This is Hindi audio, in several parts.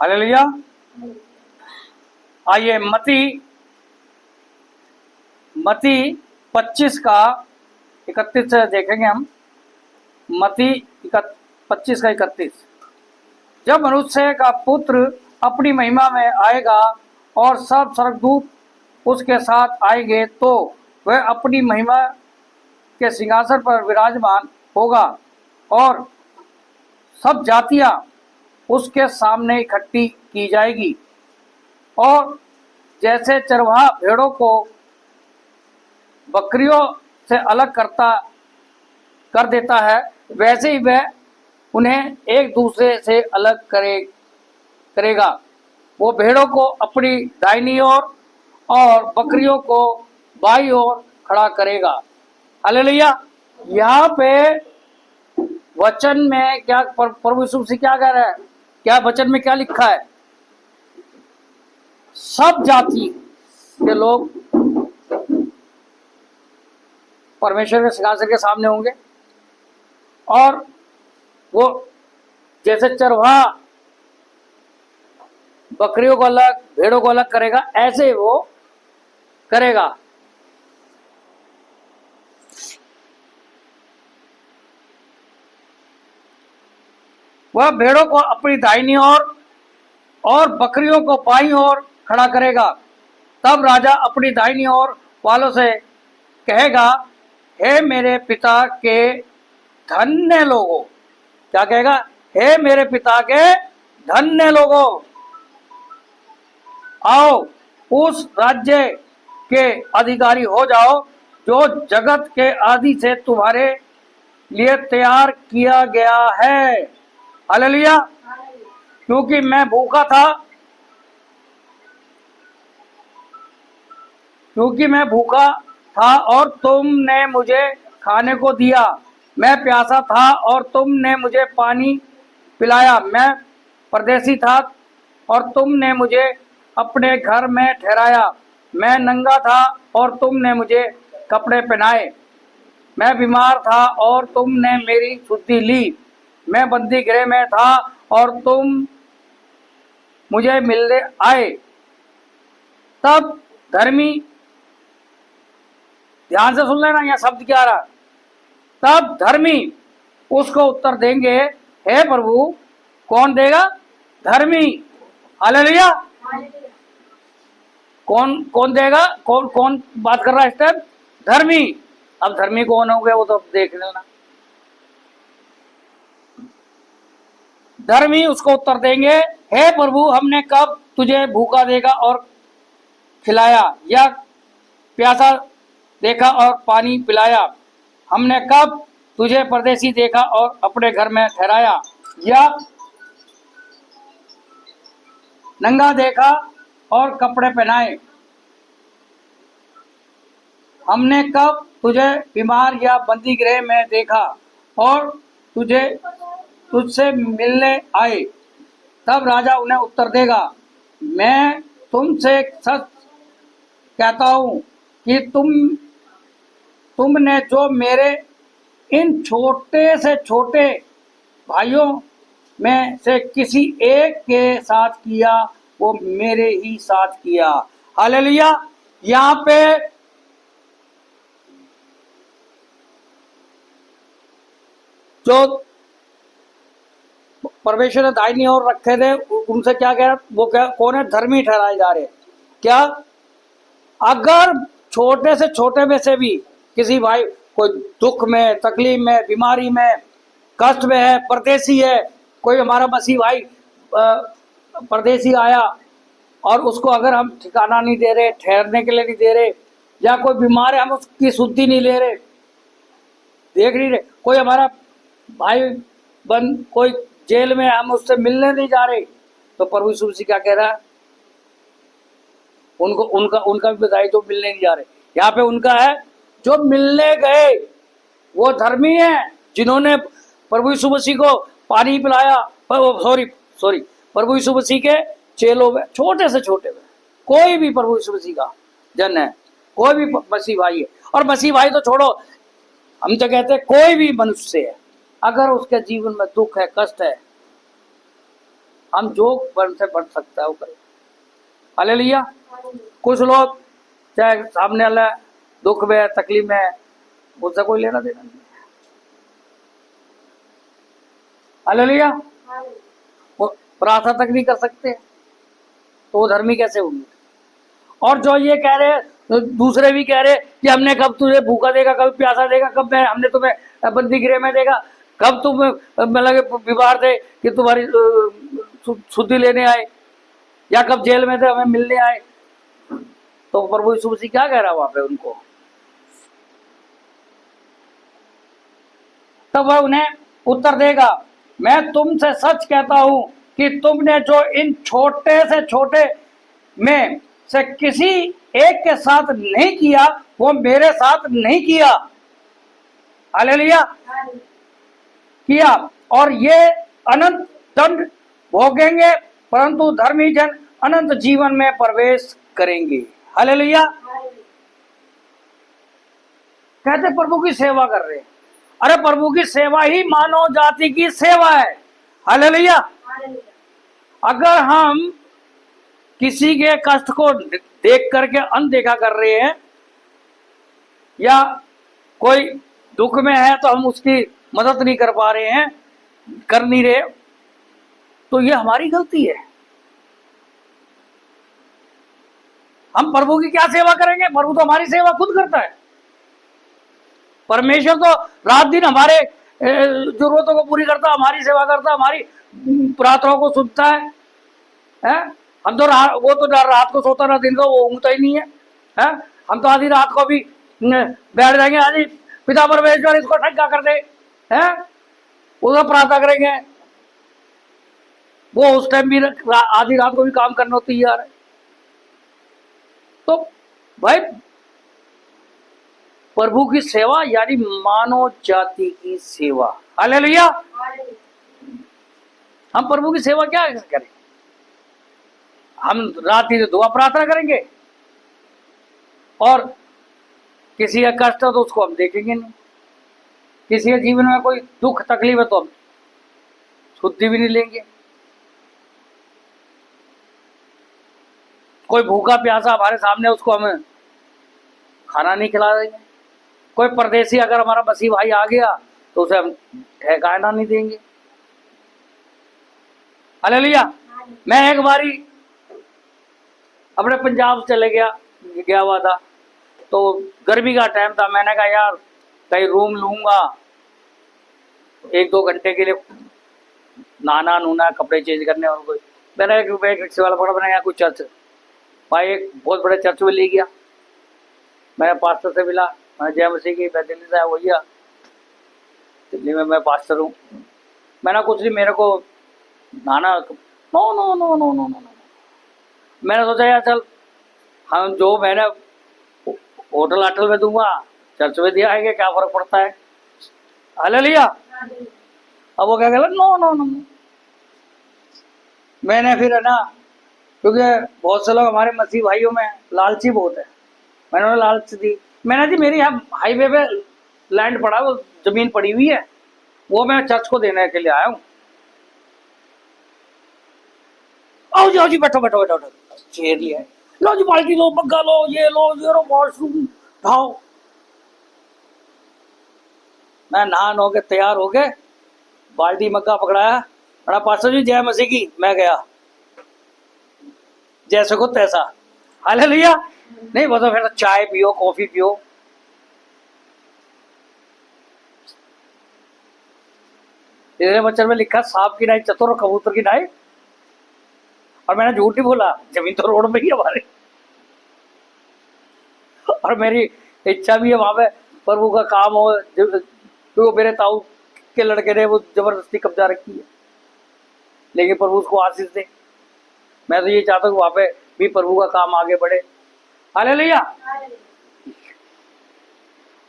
हालेलुया। आइए मती मती 25 का 31 से देखेंगे हम। मती 25 का 31। जब मनुष्य का पुत्र अपनी महिमा में आएगा और सब स्वर्गदूत उसके साथ आएंगे तो वह अपनी महिमा के सिंहासन पर विराजमान होगा और सब जातियां उसके सामने इकट्ठी की जाएगी। और जैसे चरवाहा भेड़ों को बकरियों से अलग कर देता है, वैसे ही वह उन्हें एक दूसरे से अलग करेगा। वो भेड़ों को अपनी दाहिनी ओर और बकरियों को बाईं ओर खड़ा करेगा। हालेलुया। यहाँ पे वचन में क्या प्रभु यीशु मसीह क्या कह रहा है? क्या वचन में क्या लिखा है? सब जाति के लोग परमेश्वर के सिंहासन के सामने होंगे और वो जैसे चरवाहा बकरियों को अलग भेड़ों को अलग करेगा, ऐसे वो करेगा। वह भेड़ों को अपनी दाहिनी ओर और बकरियों को बाईं ओर खड़ा करेगा। तब राजा अपनी दाहिनी ओर वालों से कहेगा, हे मेरे पिता के धन्य लोगों। क्या कहेगा? हे मेरे पिता के धन्य लोगों, आओ उस राज्य के अधिकारी हो जाओ जो जगत के आदि से तुम्हारे लिए तैयार किया गया है। हालेलुया। क्योंकि मैं भूखा था और तुमने मुझे खाने को दिया, मैं प्यासा था और तुमने मुझे पानी पिलाया, मैं परदेसी था और तुमने मुझे अपने घर में ठहराया, मैं नंगा था और तुमने मुझे कपड़े पहनाए, मैं बीमार था और तुमने मेरी सुधि ली, मैं बंदी गृह में था और तुम मुझे मिलने आए। तब धर्मी, ध्यान से सुन लेना यह शब्द क्या रहा। तब धर्मी उसको उत्तर देंगे, हे प्रभु। कौन देगा? धर्मी। हालेलुया। कौन देगा? कौन बात कर रहा है इस टाइम? धर्मी। अब धर्मी कौन हो गया वो तो देख लेना। धर्मी उसको उत्तर देंगे, हे प्रभु, हमने कब तुझे भूखा देखा और खिलाया, या प्यासा देखा और पानी पिलाया? हमने कब तुझे परदेसी देखा और अपने घर में ठहराया, या नंगा देखा और कपड़े पहनाए? हमने कब तुझे बीमार या बंदी गृह में देखा और तुझसे मिलने आए? तब राजा उन्हें उत्तर देगा, मैं तुमसे सच कहता हूं कि तुमने जो मेरे इन छोटे से छोटे भाइयों में से किसी एक के साथ किया, वो मेरे ही साथ किया। हालेलुया। यहाँ पे जो परमेश्वर ने दाहिनी ओर रखे थे उनसे क्या कह रहा? वो क्या कौन है? धर्मी ठहराए जा रहे। क्या? अगर छोटे से छोटे में से भी किसी भाई कोई दुख में, तकलीफ में, बीमारी में, कष्ट में है, परदेसी है, कोई हमारा मसीह भाई परदेसी आया और उसको अगर हम ठिकाना नहीं दे रहे, ठहरने के लिए नहीं दे रहे, या कोई बीमार है हम उसकी शुद्धि नहीं ले रहे, देख नहीं रहे, कोई हमारा भाई बन कोई जेल में, हम उससे मिलने नहीं जा रहे, तो प्रभु यीशु मसीह क्या कह रहा है? उनका भी बताइए जो मिलने नहीं जा रहे। यहाँ पे उनका है जो मिलने गए, वो धर्मी है जिन्होंने प्रभु यीशु मसीह को पानी पिलाया। सॉरी प्रभु यीशु मसीह के चेलों में, छोटे से छोटे में कोई भी प्रभु यीशु मसीह का जन है, कोई भी मसीह भाई है। और मसीह भाई तो छोड़ो, हम तो कहते हैं कोई भी मनुष्य है, अगर उसके जीवन में दुख है, कष्ट है, हम जो बन से बढ़ सकता है वो करें। हालेलुया। कुछ लोग चाहे सामने वाला दुख में तकलीफ में, उससे कोई लेना देना नहीं। हालेलुया। वो प्रार्थना तक नहीं कर सकते तो वो धर्मी कैसे होंगे? और जो ये कह रहे तो दूसरे भी कह रहे कि हमने कब तुझे भूखा देगा, कब प्यासा देगा, कब मैं हमने तुम्हें बंदी गृह में देगा, कब तुम मतलब बीमार थे कि तुम्हारी शुद्धि लेने आए, या कब जेल में थे हमें मिलने आए। तो प्रभु यीशु मसीह क्या कह रहा है वहां पे उनको? तब वह उन्हें उत्तर देगा, मैं तुमसे सच कहता हूं कि तुमने जो इन छोटे से छोटे में से किसी एक के साथ नहीं किया वो मेरे साथ नहीं किया। हालेलुया। किया। और ये अनंत दंड भोगेंगे परंतु धर्मी जन अनंत जीवन में प्रवेश करेंगे। हालेलुया। कहते प्रभु की सेवा कर रहे हैं। अरे प्रभु की सेवा ही मानव जाति की सेवा है। हालेलुया। अगर हम किसी के कष्ट को देख करके अनदेखा कर रहे हैं या कोई दुख में है तो हम उसकी मदद नहीं कर पा रहे हैं, कर नहीं रहे, तो ये हमारी गलती है। हम प्रभु की क्या सेवा करेंगे? प्रभु तो हमारी सेवा खुद करता है। परमेश्वर तो रात दिन हमारे जरूरतों को पूरी करता, हमारी सेवा करता, हमारी प्रार्थनाओं को सुनता है? हम तो वो तो रात को सोता ना दिन को वो ऊँगता ही नहीं है? हम तो आधी रात को भी बैठ जाएंगे, आधी पिता परमेश्वर इसको ठक्का कर दे, हैं? उसको प्रार्थना करेंगे। वो उस टाइम भी आधी रात को भी काम करने होती है यार। तो भाई प्रभु की सेवा यानी मानव जाति की सेवा। हालेलुया। हम प्रभु की सेवा क्या करें? हम रात ही दुआ प्रार्थना करेंगे और किसी का कष्ट है तो उसको हम देखेंगे नहीं, किसी के जीवन में कोई दुख तकलीफ है तो हम शुद्धि भी नहीं लेंगे, कोई भूखा प्यासा हमारे सामने उसको हमें खाना नहीं खिला देंगे, कोई परदेसी अगर हमारा मसीह भाई आ गया तो उसे हम ठहकाना नहीं देंगे। हालेलुया। मैं एक बारी अपने पंजाब चले गया हुआ था, तो गर्मी का टाइम था। मैंने कहा यार कहीं रूम लूंगा 1-2 घंटे के लिए, नहाना नूना कपड़े चेंज करने, और कोई मैंने एक रिक्शे वाला पकड़ा, मैंने कोई चर्च भाई एक बहुत बड़े चर्च में ले गया। मैंने पास्टर से मिला, मैं जय मसीह की, मैं दिल्ली से आया भैया, दिल्ली में मैं पास्टर हूँ। मैंने कुछ नहीं, मेरे को नहाना, no no no no no no. मैंने सोचा यार चल हम जो मैंने होटल आटल में दूंगा चर्च में दिया है, क्या फर्क पड़ता है। हालेलुया। अब वो क्या कहला, नो नो नो। मैंने फिर है ना, क्योंकि बहुत से लोग हमारे मसीह भाइयों में लालची बहुत है, मैंने उन्हें लालच दी। मैंने जी मेरी यहाँ हाईवे पे लैंड पड़ा, वो जमीन पड़ी हुई है, वो मैं चर्च को देने के लिए आया हूँ। आओ जी बैठो बैठो बैठो बैठो, चेयर ही है, लो जी बाल्टी लो, मग्गा लो, ये लो वॉशरूम उठाओ। मैं नहा हो के तैयार हो गए, बाल्टी मग्गा पकड़ाया, बड़ा पास्टर जी जय मसीह की। मैं गया जैसे को तैसा। हालेलुया। नहीं वो तो फिर चाय पियो, कॉफी पियो। तेरे बच्चन में लिखा सांप की नाई चतुर और कबूतर की नाई, और मैंने झूठ नहीं बोला, जमीन तो रोड में ही हमारे। और मेरी इच्छा भी है वहां पे प्रभु का काम हो, तो मेरे ताऊ के लड़के ने वो जबरदस्ती कब्जा रखी है, लेकिन प्रभु उसको आशीष दे। मैं तो ये चाहता हूँ वहां पे भी प्रभु का काम आगे बढ़े। हालेलुया।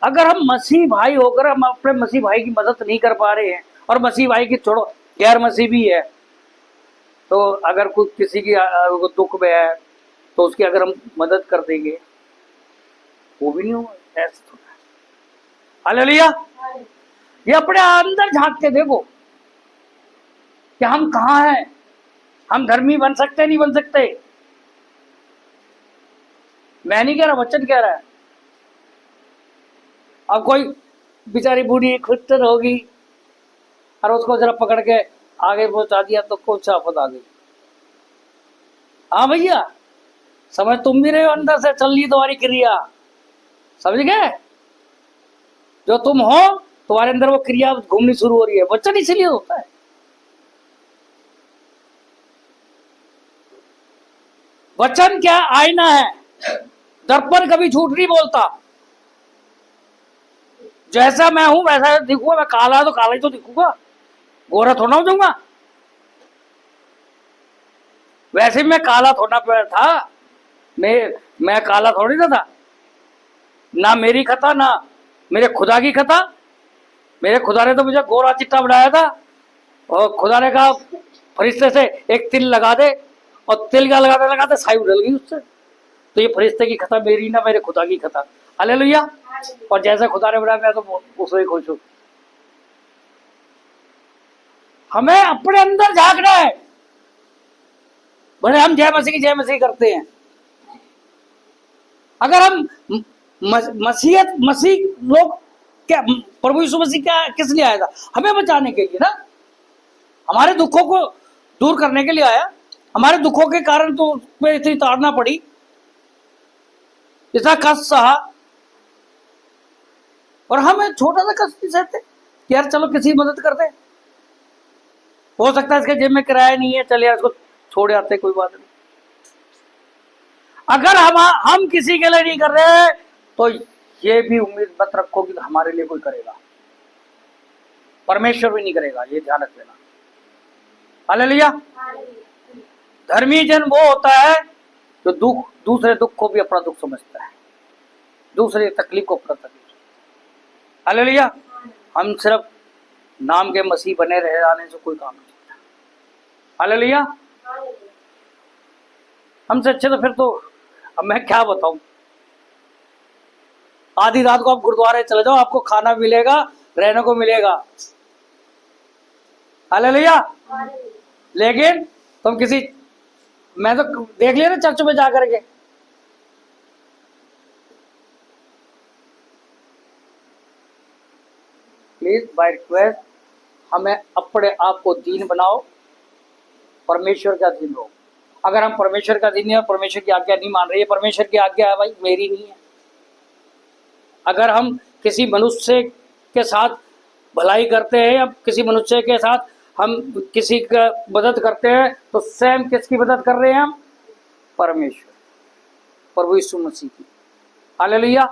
अगर हम मसीह भाई होकर हम अपने मसीह भाई की मदद नहीं कर पा रहे हैं, और मसीह भाई की छोड़ो गैर मसीह भी है, तो अगर कोई किसी की दुख में है तो उसकी अगर हम मदद कर देंगे वो भी नहीं होगा, ऐसा तो है। हालेलुया। ये अपने अंदर झांक के देखो कि हम कहाँ हैं, हम धर्मी बन सकते नहीं बन सकते? मैं नहीं कह रहा, वचन कह रहा है। अब कोई बेचारी बूढ़ी खुट्टर होगी और उसको जरा पकड़ के आगे पहुंचा दिया तो कुछ आफत आ गई। हाँ भैया, समझ तुम भी रहे हो, अंदर से चल रही तुम्हारी क्रिया, समझ गए? जो तुम हो तुम्हारे अंदर वो क्रिया घूमनी शुरू हो रही है। वचन इसीलिए होता है। वचन क्या आईना है, दर्पण कभी झूठ नहीं बोलता। जैसा मैं हूं वैसा दिखूंगा। मैं काला तो काला ही तो दिखूंगा, गोरा थोड़ा हो जाऊंगा। वैसे मैं काला थोड़ा पे था, मैं काला थोड़ी ना था। ना मेरी खता, ना मेरे खुदा की खता। मेरे खुदा ने तो मुझे गोरा चिट्टा बनाया था, और खुदा ने कहा फरिश्ते से एक तिल लगा दे, और तिल का लगाते लगाते साई उड़ल गई उससे। तो ये फरिश्ते की खता मेरी ना, मेरे खुदा की खता। हालेलुया। और जैसे खुदा ने बनाया मैं तो उससे ही खुश हूं। हमें अपने अंदर झांकना है। बड़े हम जय मसीह की जय मसीह करते हैं। अगर हम मसीहत मसीह लोग क्या, प्रभु यीशु मसीह क्या किस लिए आया था? हमें बचाने के लिए ना, हमारे दुखों को दूर करने के लिए आया। हमारे दुखों के कारण तो उसमें इतनी ताड़ना पड़ी, इतना कष्ट सहा, और हम छोटा सा कष्ट नहीं सहते कि यार चलो किसी की मदद करते। हो सकता है इसके जेब में किराया नहीं है, चलिए यार इसको छोड़ आते, कोई बात नहीं। अगर हम किसी के लिए नहीं कर रहे तो ये भी उम्मीद मत रखो कि हमारे लिए कोई करेगा। परमेश्वर भी नहीं करेगा, ये ध्यान रख लेना। हालेलुया। धर्मी जन वो होता है जो दूसरे दुख को भी अपना दुख समझता है, दूसरे तकलीफ को अपना तकलीफ। हालेलुया। हम सिर्फ नाम के मसीह बने रह जाने से कोई काम नहीं होता। हालेलुया। हमसे अच्छे तो फिर तो अब मैं क्या बताऊं। आधी रात को आप गुरुद्वारे चले जाओ, आपको खाना मिलेगा, रहने को मिलेगा। हालेलुया। लेकिन तुम किसी, मैं तो देख लिया ना चर्च में जाकर के, प्लीज बाय रिक्वेस्ट हमें अपने आप को दीन बनाओ, परमेश्वर का दीन हो। अगर हम परमेश्वर का दीन है, परमेश्वर की आज्ञा नहीं मान रही है, परमेश्वर की आज्ञा है भाई मेरी नहीं है। अगर हम किसी मनुष्य के साथ भलाई करते हैं या किसी मनुष्य के साथ हम किसी का मदद करते हैं तो स्वयं किसकी मदद कर रहे हैं हम? परमेश्वर, प्रभु यीशु मसीह की। हालेलुया।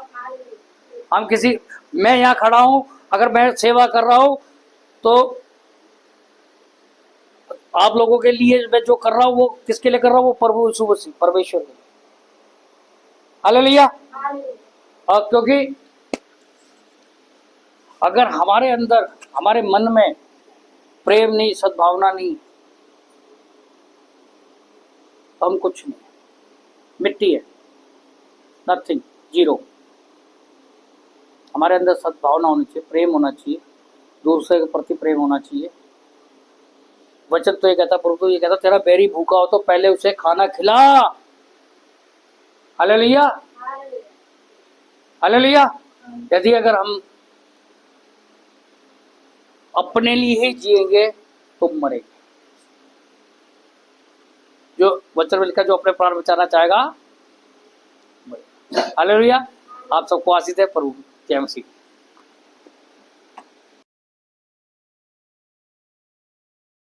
हम किसी, मैं यहाँ खड़ा हूं, अगर मैं सेवा कर रहा हूं तो आप लोगों के लिए मैं जो कर रहा हूं वो किसके लिए कर रहा हूं? वो प्रभु यीशु मसीह, परमेश्वर के लिए। हालेलुया। और क्योंकि अगर हमारे अंदर, हमारे मन में प्रेम नहीं, सद्भावना नहीं, तो हम कुछ नहीं, मिट्टी है, नथिंग, जीरो। हमारे अंदर सद्भावना होनी चाहिए, प्रेम होना चाहिए, दूसरे के प्रति प्रेम होना चाहिए। वचन तो ये कहता, प्रभु तो ये कहता, तेरा बैरी भूखा हो तो पहले उसे खाना खिला। हालेलुया। हालेलुया। यदि अगर हम अपने लिए ही जिएंगे तो मरेंगे। जो वचन में लिखा, जो अपने प्राण बचाना चाहेगा। हालेलुया। आप सबको आशीष है, प्रभु जय मसीह।